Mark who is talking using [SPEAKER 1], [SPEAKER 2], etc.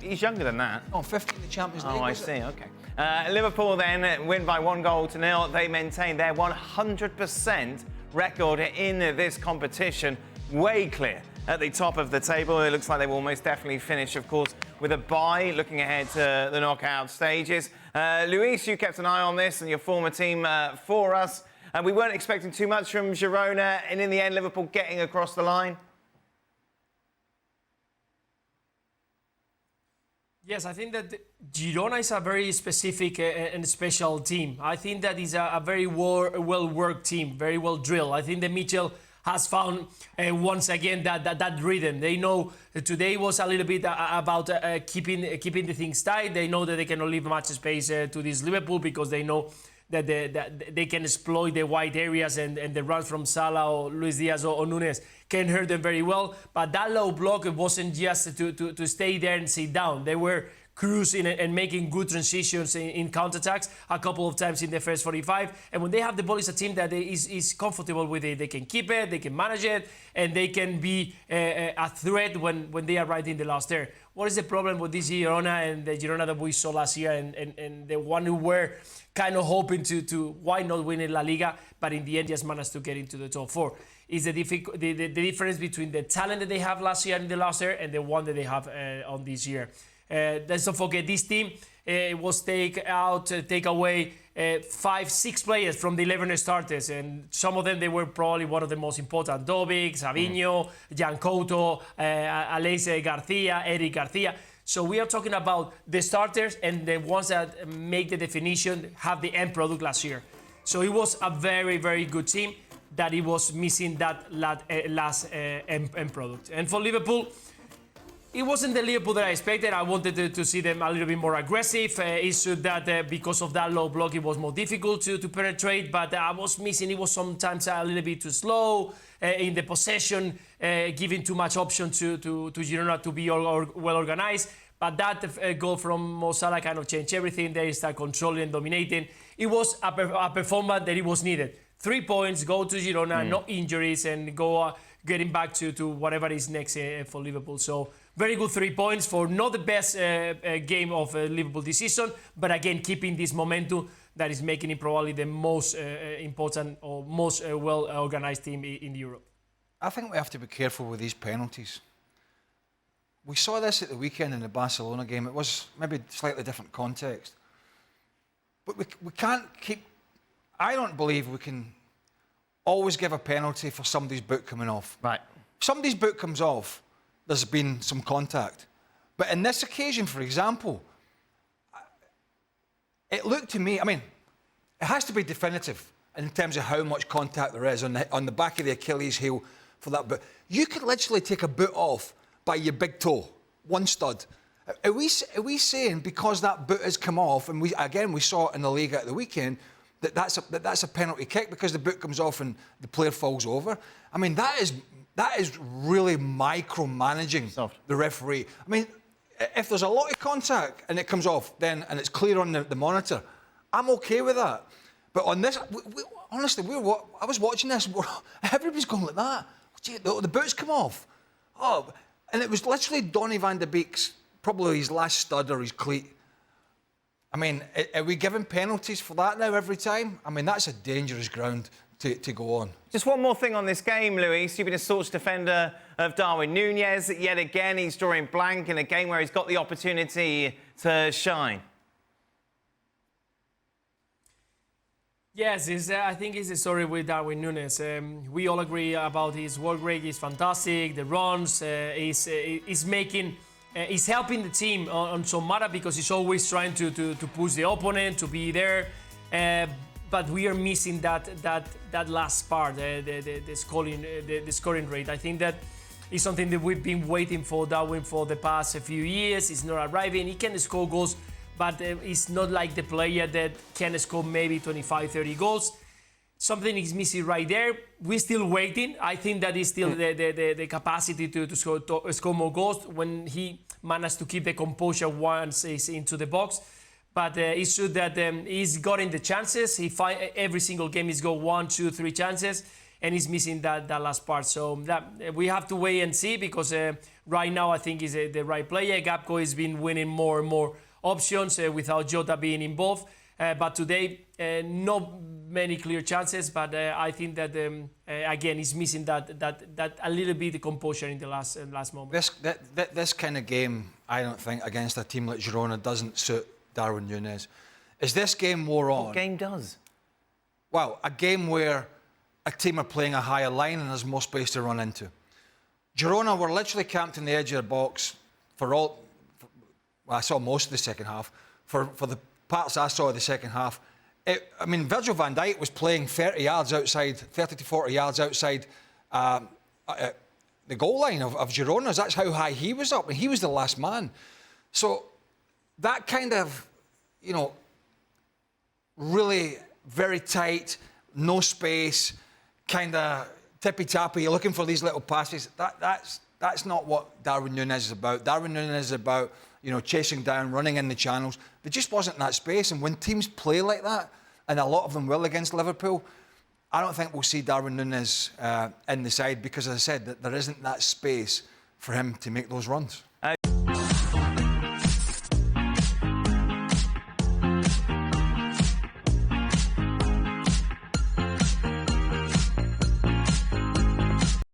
[SPEAKER 1] he's younger than that.
[SPEAKER 2] Oh, 50 in the Champions League.
[SPEAKER 1] Oh, I see, okay. Liverpool then win by 1-0. They maintain their 100% record in this competition, way clear at the top of the table. It looks like they will most definitely finish, of course, with a bye, looking ahead to the knockout stages. Luis, you kept an eye on this and your former team for us. We weren't expecting too much from Girona, and in the end, Liverpool getting across the line.
[SPEAKER 3] Yes, I think that Girona is a very specific and special team. I think that is a very well-worked team, very well drilled. I think that Mitchell has found once again that rhythm. They know today was a little bit about keeping the things tight. They know that they cannot leave much space to this Liverpool because they know that they can exploit the wide areas and the runs from Salah or Luis Diaz or Nunes can hurt them very well. But that low block, it wasn't just to stay there and sit down. They were cruising and making good transitions in counterattacks a couple of times in the first 45. And when they have the ball, it's a team that is comfortable with it. They can keep it, they can manage it, and they can be a threat when they are right in the last third. What is the problem with this Girona and the Girona that we saw last year and the one who were kind of hoping to why not win La Liga, but in the end just managed to get into the top four? Is the difference between the talent that they have last year in the last year and the one that they have on this year. Let's not forget this team was take away 5-6 players from the 11 starters, and some of them they were probably one of the most important: Dobic, Savinho, Jan Couto, Aleix Garcia, Eric Garcia. So we are talking about the starters and the ones that make the definition, have the end product last year. So it was a very, very good team that it was missing that last end product. And for Liverpool, it wasn't the Liverpool that I expected. I wanted to see them a little bit more aggressive. It's that because of that low block, it was more difficult to penetrate, but I was missing. It was sometimes a little bit too slow in the possession, giving too much option to Girona to be well organized. But that goal from Mo Salah kind of changed everything. They start controlling and dominating. It was a performance that it was needed. 3 points, go to Girona, no injuries, and go getting back to whatever is next for Liverpool. So very good 3 points for not the best game of Liverpool this season, but again, keeping this momentum that is making it probably the most important or most well-organized team in Europe.
[SPEAKER 2] I think we have to be careful with these penalties. We saw this at the weekend in the Barcelona game. It was maybe slightly different context. But we can't keep... I don't believe we can always give a penalty for somebody's boot coming off.
[SPEAKER 1] Right.
[SPEAKER 2] If somebody's boot comes off, there's been some contact. But in this occasion, for example, it looked to me, I mean, it has to be definitive in terms of how much contact there is on the back of the Achilles heel for that boot. You could literally take a boot off by your big toe, one stud. Are we saying because that boot has come off, and we saw it in the league at the weekend, that's a penalty kick because the boot comes off and the player falls over? I mean, that is really micromanaging the referee. I mean, if there's a lot of contact and it comes off, and it's clear on the monitor, I'm okay with that. But on this, honestly, I was watching this, everybody's going like that. Gee, the boot's come off. Oh, and it was literally Donny van de Beek's, probably his last stud or his cleat. I mean, are we giving penalties for that now every time? I mean, that's a dangerous ground to go on.
[SPEAKER 1] Just one more thing on this game, Luis. You've been a staunch defender of Darwin Núñez. Yet again, he's drawing blank in a game where he's got the opportunity to shine.
[SPEAKER 3] Yes, I think it's the story with Darwin Núñez. We all agree about his work rate. He's fantastic. The runs, he's making... he's helping the team on some matter because he's always trying to push the opponent, to be there. But we are missing that last part, the scoring rate. I think that is something that we've been waiting for Darwin for the past few years. He's not arriving. He can score goals, but he's not like the player that can score maybe 25, 30 goals. Something is missing right there. We're still waiting. I think that is still the capacity to score more goals when he managed to keep the composure once he's into the box. But it's true that he's gotten the chances. Every single game he's got 1, 2, 3 chances. and he's missing that last part. So that we have to wait and see, because right now I think he's the right player. Gakpo has been winning more and more options without Jota being involved. But today, not many clear chances. But I think that again, he's missing that a little bit of composure in the last moment.
[SPEAKER 2] This kind of game, I don't think, against a team like Girona doesn't suit Darwin Núñez. Is this game more on?
[SPEAKER 1] What game does?
[SPEAKER 2] Well, a game where a team are playing a higher line and there's more space to run into. Girona were literally camped in the edge of the box well, I saw most of the second half. For the parts I saw of the second half, Virgil van Dijk was playing 30 to 40 yards outside the goal line of Girona's. That's how high he was up, and he was the last man. So that kind of, really very tight, no space, kind of tippy-tappy, you're looking for these little passes. That's not what Darwin Núñez is about. Darwin Núñez is about, chasing down, running in the channels. There just wasn't that space. And when teams play like that, and a lot of them will against Liverpool, I don't think we'll see Darwin Núñez in the side, because, as I said, that there isn't that space for him to make those runs.